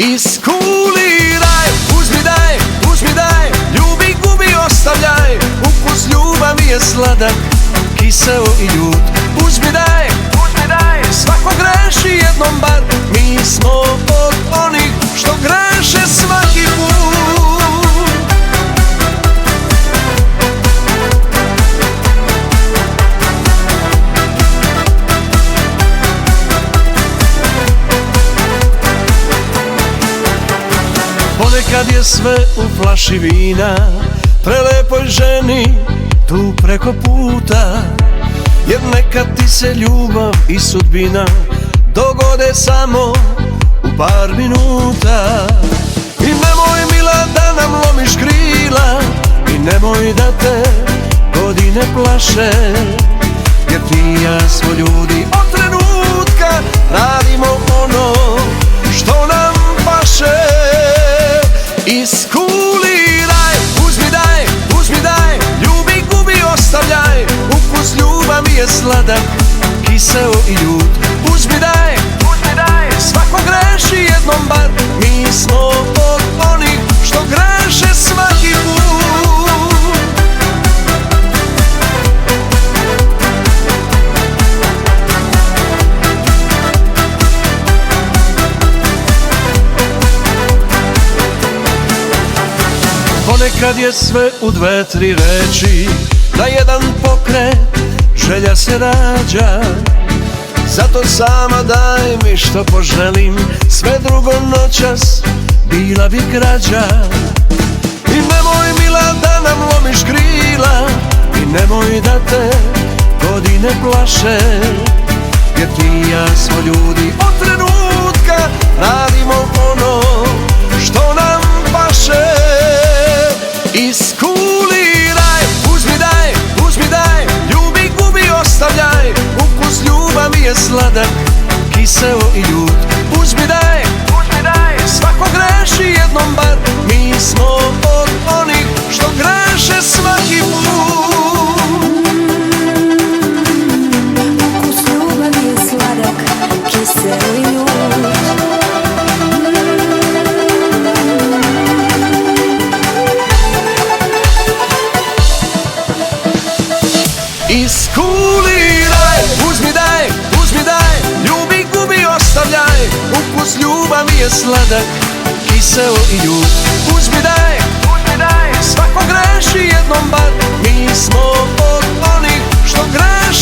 Iskuliraj, uzmi daj, ljubi, gubi, ostavljaj. Ukus ljubavi je sladak, kiseo i ljut. Uzmi daj, svako greši jednom bar. Mi smo od onih što greše svaki put. Ponekad je sve u flaši vina, prelepoj ženi tu preko puta. Jer nekad ti se ljubav i sudbina dogode samo u par minuta. I nemoj mila da nam lomiš krila, i nemoj da te godine plaše. Jer ti i ja smo ljudi od trenutka, radimo ono što nam paše. Iskuliraj, uzmi daj, ljubi, gubi, ostavljaj. Ukus ljubavi je sladak, kiseo i ljut. Uzmi daj, svako greši jednom bar. Mi smo od onih što greše svaki put. Ponekad je sve u dve, tri reči, na jedan pokret želja se rađa. Zato sama daj mi što poželim, sve drugo noćas bila bi krađa. I nemoj mila da nam lomiš krila, i nemoj da te godine plaše. Jer ti i ja smo ljudi od trenutka, radimo ono što nam paše. Iskuliraj, uzmi daj, ljubi, gubi, ostavljaj. Ukus ljubavi je sladak, kiseo i ljut. Uzmi daj, svako greši jednom bar. Mi smo od onih što greše svaki put. Ukus ljubavi je sladak, kiseo i ljut. Iskuliraj, uzmi daj, ljubi, gubi, ostavljaj. Ukus ljubavi je sladak, kiseo i ljut. Uzmi daj, svako greši jednom bar. Mi smo od onih što greše